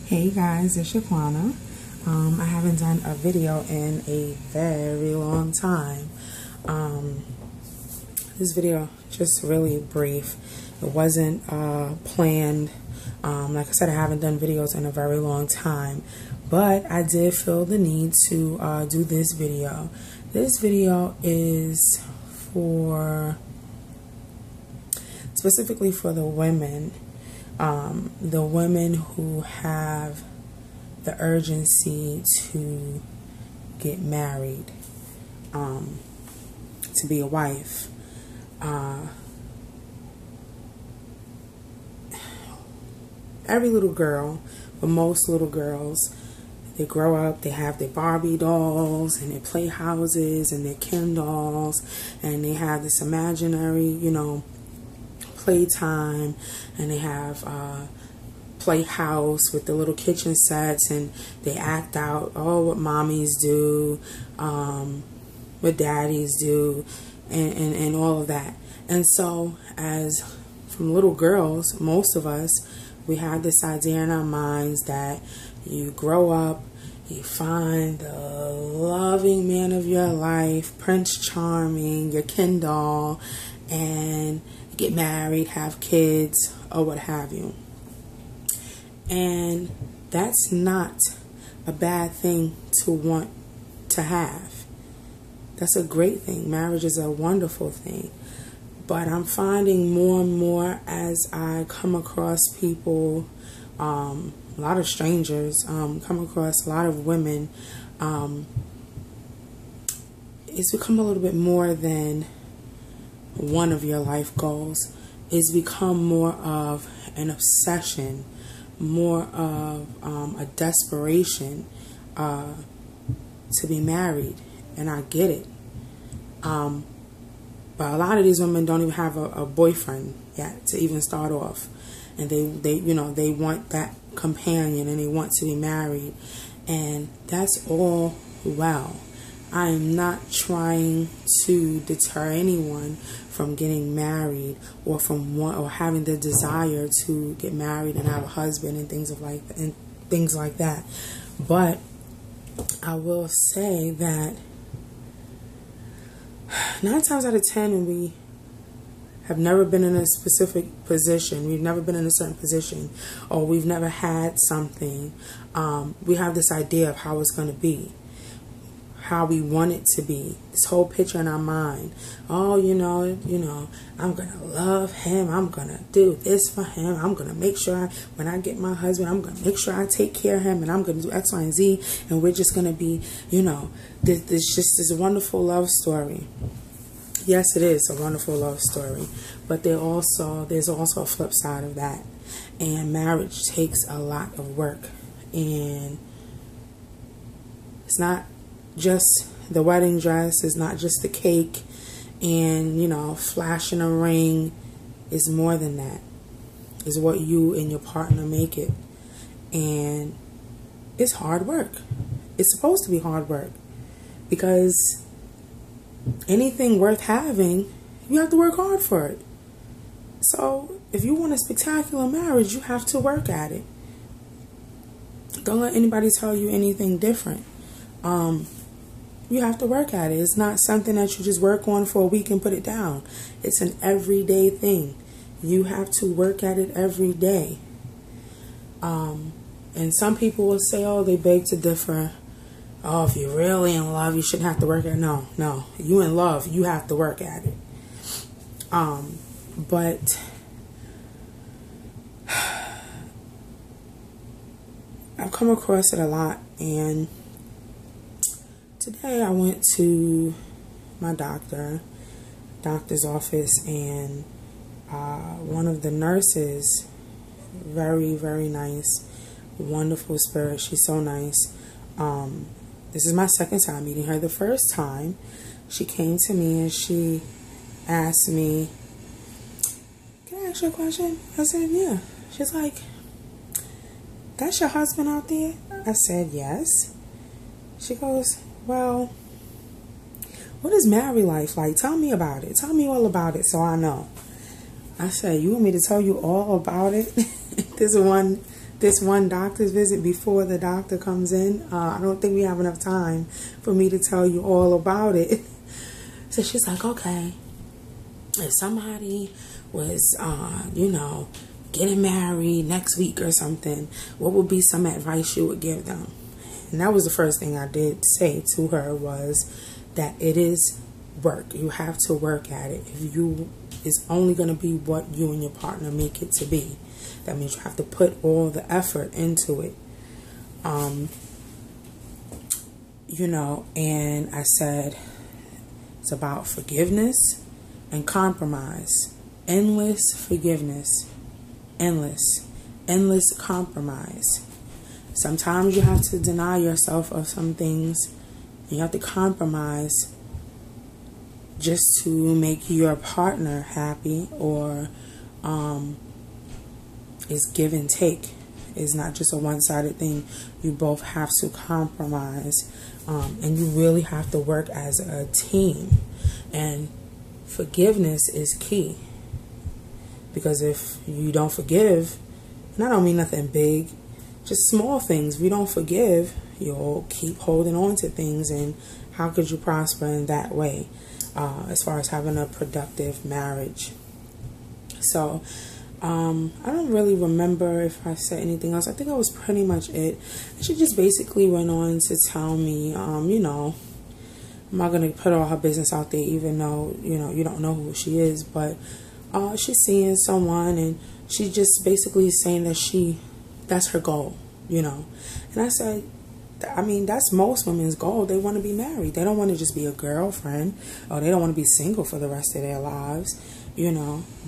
Hey guys, it's Shaquana. I haven't done a video in a very long time. This video just really brief. It wasn't planned. Like I said, I haven't done videos in a very long time, but I did feel the need to do this video. This video is specifically for the women. The women who have the urgency to get married, to be a wife. Every little girl, but most little girls, they grow up, they have their Barbie dolls and their playhouses and their Ken dolls, and they have this imaginary, playtime, and they have playhouse with the little kitchen sets, and they act out what mommies do, what daddies do, and all of that. And so as from little girls, most of us, we have this idea in our minds that you grow up, you find the loving man of your life, Prince Charming, your Ken doll, and get married, have kids, or what have you. And that's not a bad thing to want to have. That's a great thing. Marriage is a wonderful thing. But I'm finding more and more as I come across people, a lot of strangers, come across a lot of women, it's become a little bit more than one of your life goals. It's become more of an obsession, more of a desperation to be married. And I get it. But a lot of these women don't even have a boyfriend yet to even start off. And they want that companion, and they want to be married. And that's all well. I am not trying to deter anyone from getting married, or or having the desire to get married and have a husband and things like that. But I will say that 9 times out of 10, when we have never been in a specific position, we've never been in a certain position, or we've never had something, we have this idea of how it's going to be, how we want it to be, this whole picture in our mind. Oh, I'm going to love him. I'm going to do this for him. I'm going to make sure when I get my husband, I'm going to make sure I take care of him, and I'm going to do X, Y, and Z. And we're just going to be, this wonderful love story. Yes, it is a wonderful love story, but there's also a flip side of that. And marriage takes a lot of work, and it's not just the wedding dress, it's not just the cake and flashing a ring. Is more than that. Is what you and your partner make it. And it's hard work. It's supposed to be hard work, because anything worth having, you have to work hard for it. So if you want a spectacular marriage, you have to work at it. Don't let anybody tell you anything different. You have to work at it. It's not something that you just work on for a week and put it down. It's an everyday thing. You have to work at it every day. And some people will say, oh, they beg to differ. Oh, if you're really in love, you shouldn't have to work at it. No. You in love, you have to work at it. But I've come across it a lot, and today I went to my doctor's office, and one of the nurses, very, very nice, wonderful spirit. She's so nice. This is my second time meeting her. The first time, she came to me and she asked me, "Can I ask you a question?" I said, "Yeah." She's like, "That's your husband out there?" I said, "Yes." She goes, "Well, what is married life like? Tell me about it. Tell me all about it so I know." I said, "You want me to tell you all about it?" There's one this one doctor's visit before the doctor comes in. I don't think we have enough time for me to tell you all about it. So she's like, okay, if somebody was, getting married next week or something, what would be some advice you would give them? And that was the first thing I did say to her, was that it is work. You have to work at it. It's only going to be what you and your partner make it to be. That means you have to put all the effort into it. And I said, it's about forgiveness and compromise. Endless forgiveness. Endless compromise. Sometimes you have to deny yourself of some things. You have to compromise just to make your partner happy, or it's give and take. It's not just a one-sided thing. You both have to compromise, and you really have to work as a team. And forgiveness is key, because if you don't forgive, and I don't mean nothing big, just small things. If you don't forgive, you'll keep holding on to things, and how could you prosper in that way, as far as having a productive marriage? So I don't really remember if I said anything else. I think that was pretty much it. She just basically went on to tell me, I'm not going to put all her business out there, even though, you don't know who she is, but she's seeing someone, and she just basically saying that that's her goal, And I said, that's most women's goal. They want to be married. They don't want to just be a girlfriend, or they don't want to be single for the rest of their lives,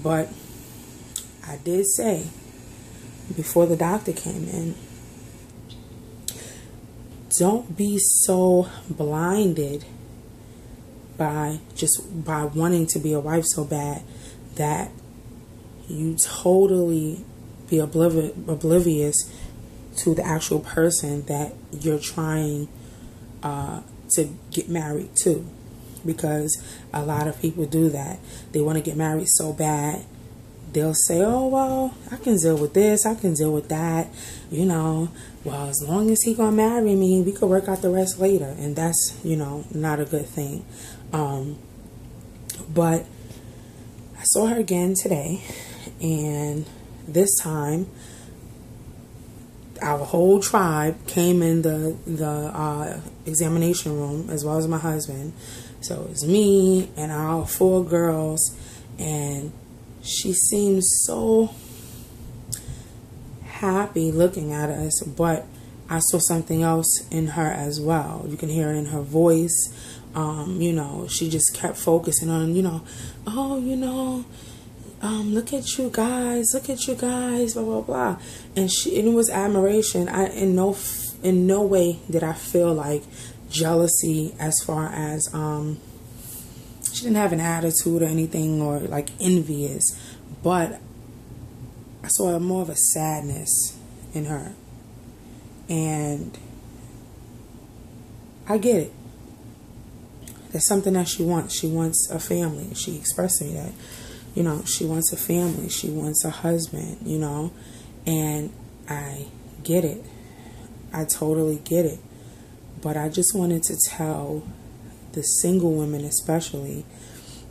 But I did say, before the doctor came in, don't be so blinded by wanting to be a wife so bad that you totally be oblivious to the actual person that you're trying to get married to. Because a lot of people do that. They want to get married so bad. They'll say, oh, well, I can deal with this, I can deal with that, well, as long as he gonna marry me, we could work out the rest later. And that's, not a good thing. But I saw her again today, and this time our whole tribe came in the examination room, as well as my husband. So it was me and our 4 girls, and she seems so happy looking at us, but I saw something else in her as well. You can hear it in her voice. She just kept focusing on, look at you guys, blah, blah, blah. And it was admiration. In no way did I feel like jealousy, as far as, she didn't have an attitude or anything, or like envious, but I saw more of a sadness in her. And I get it. There's something that she wants. She wants a family. She expressed to me that, she wants a family. She wants a husband, and I get it. I totally get it. But I just wanted to tell the single women, especially,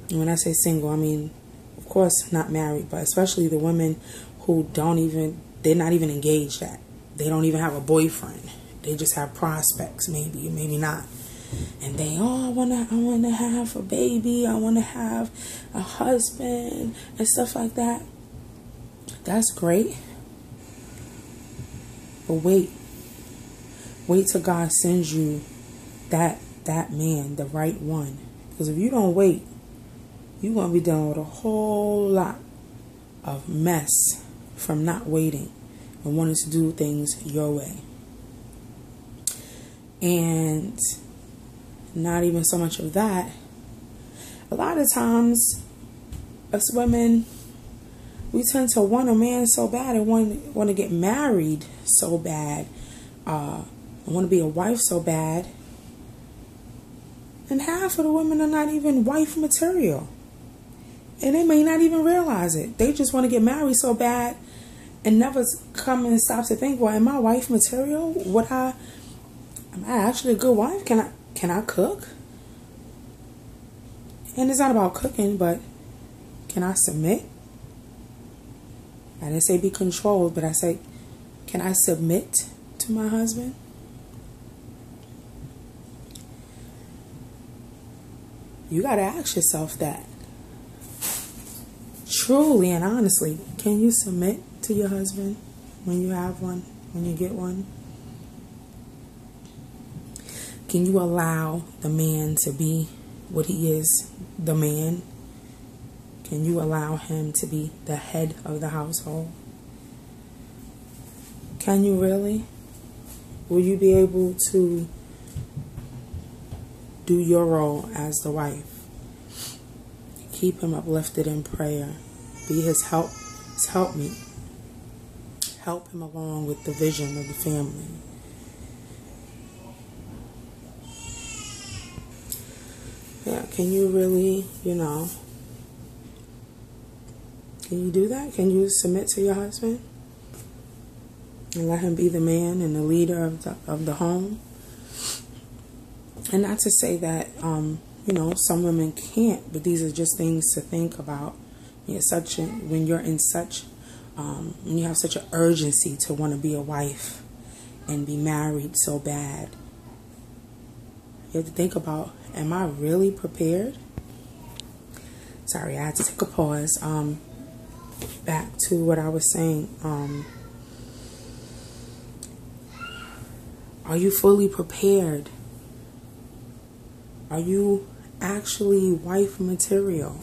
and when I say single, I mean, of course, not married, but especially the women who they're not even engaged yet. They don't even have a boyfriend. They just have prospects, maybe not. And I want to have a baby. I want to have a husband and stuff like that. That's great. But wait till God sends you that man, the right one. Because if you don't wait, you're going to be dealing with a whole lot of mess from not waiting and wanting to do things your way. And not even so much of that. A lot of times, us women, we tend to want a man so bad and want to get married so bad. I want to be a wife so bad. And half of the women are not even wife material. And they may not even realize it. They just want to get married so bad and never come and stop to think, well, am I wife material? Am I actually a good wife? Can I cook? And it's not about cooking, but can I submit? I didn't say be controlled, but I say, can I submit to my husband? You got to ask yourself that. Truly and honestly, can you submit to your husband when you have one, when you get one? Can you allow the man to be what he is, the man? Can you allow him to be the head of the household? Can you really? Will you be able to do your role as the wife? Keep him uplifted in prayer. Be his helpmeet. Help him along with the vision of the family. Yeah, can you really, can you do that? Can you submit to your husband? And let him be the man and the leader of the home? And not to say that, some women can't, but these are just things to think about. When you have such an urgency to want to be a wife and be married so bad, you have to think about, am I really prepared? Sorry, I had to take a pause. Back to what I was saying. Are you fully prepared? Are you actually wife material?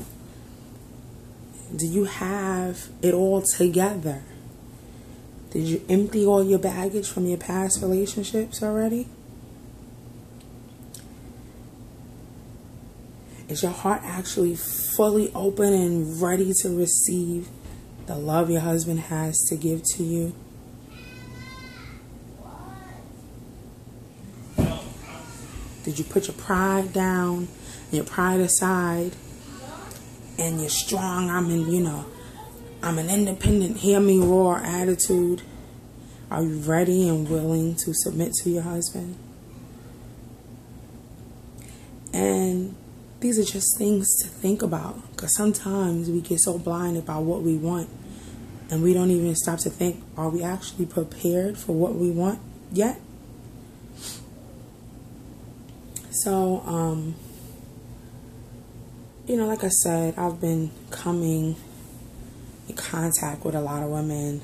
Do you have it all together? Did you empty all your baggage from your past relationships already? Is your heart actually fully open and ready to receive the love your husband has to give to you? Did you put your pride down, your pride aside, and your strong, I'm an independent, hear me roar attitude? Are you ready and willing to submit to your husband? And these are just things to think about, because sometimes we get so blinded by what we want and we don't even stop to think, are we actually prepared for what we want yet? So, like I said, I've been coming in contact with a lot of women,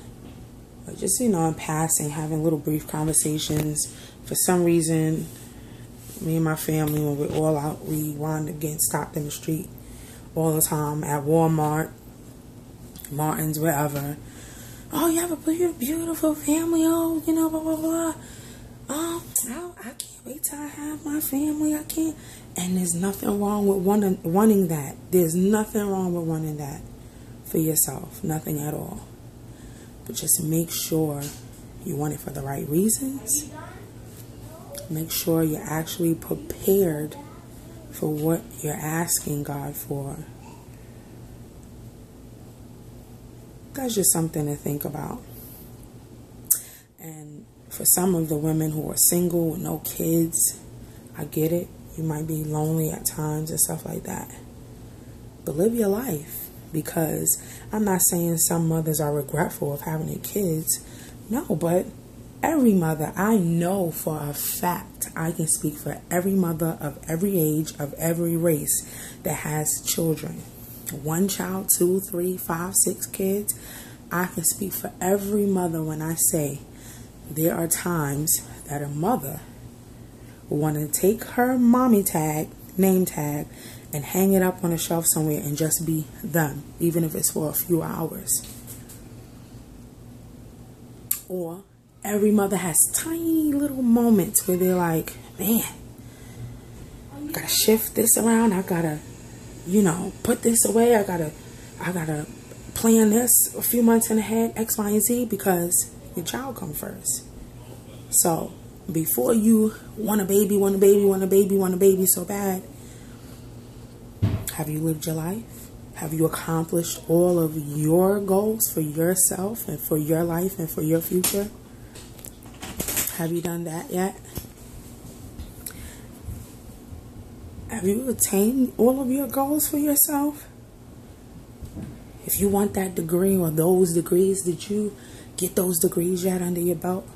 but just, in passing, having little brief conversations. For some reason, me and my family, when we're all out, we wind up getting stopped in the street all the time, at Walmart, Martin's, wherever. Oh, you have a beautiful family, blah, blah, blah. I can't wait till I have my family. I can't. And there's nothing wrong with wanting that. There's nothing wrong with wanting that for yourself. Nothing at all. But just make sure you want it for the right reasons. Make sure you're actually prepared for what you're asking God for. That's just something to think about. And for some of the women who are single with no kids, I get it. You might be lonely at times and stuff like that. But live your life. Because I'm not saying some mothers are regretful of having their kids. No, but every mother, I know for a fact, I can speak for every mother of every age, of every race that has children. 1 child, 2, 3, 5, 6 kids. I can speak for every mother when I say there are times that a mother will want to take her mommy tag, name tag, and hang it up on a shelf somewhere and just be them, even if it's for a few hours. Or every mother has tiny little moments where they're like, man, I gotta shift this around. I gotta, put this away. I gotta plan this a few months in ahead, X, Y, and Z, because your child comes first. So before you want a baby so bad, have you lived your life? Have you accomplished all of your goals for yourself and for your life and for your future? Have you done that yet? Have you attained all of your goals for yourself? If you want that degree or those degrees, did you get those degrees yet under your belt?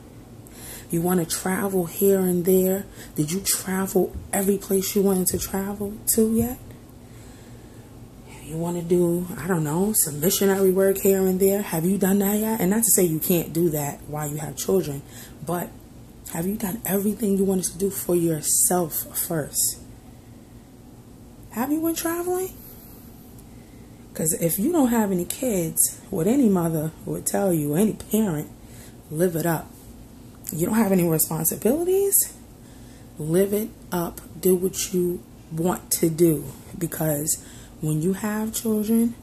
You want to travel here and there. Did you travel every place you wanted to travel to yet? You want to do, I don't know, some missionary work here and there. Have you done that yet? And not to say you can't do that while you have children, but have you done everything you wanted to do for yourself first? Have you been traveling? Because if you don't have any kids, what any mother would tell you, any parent, live it up. You don't have any responsibilities? Live it up. Do what you want to do. Because when you have children,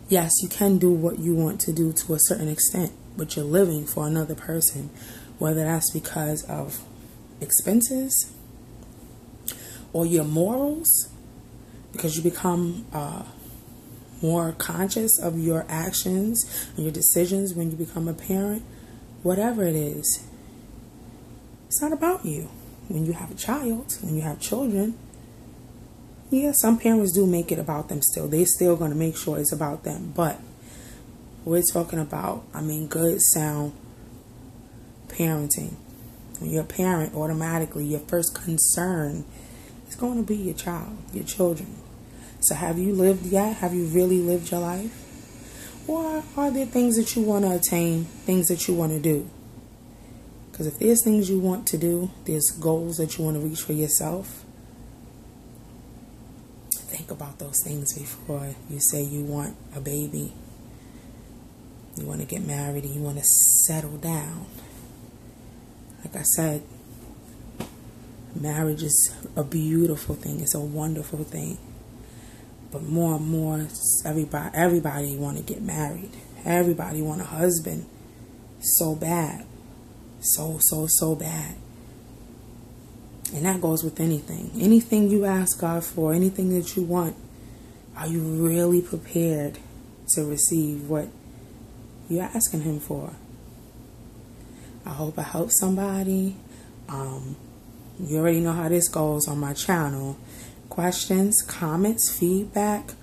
yes, you can do what you want to do to a certain extent, but you're living for another person, whether that's because of expenses or your morals, because you become more conscious of your actions and your decisions when you become a parent. Whatever it is, it's not about you. When you have a child, when you have children, yeah, some parents do make it about them still. They're still going to make sure it's about them. But we're talking about, good, sound parenting. When you're a parent, automatically your first concern is going to be your child, your children. So have you lived yet? Have you really lived your life? Or are there things that you want to attain, things that you want to do? Because if there's things you want to do, there's goals that you want to reach for yourself, think about those things before you say you want a baby, you want to get married, and you want to settle down. Like I said, marriage is a beautiful thing. It's a wonderful thing. But more and more, everybody want to get married. Everybody want a husband so bad. So bad. And that goes with anything. Anything you ask God for, anything that you want, are you really prepared to receive what you're asking Him for? I hope I help somebody. You already know how this goes on my channel. Questions, comments, feedback,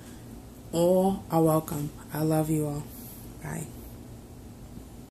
all are welcome. I love you all. Bye.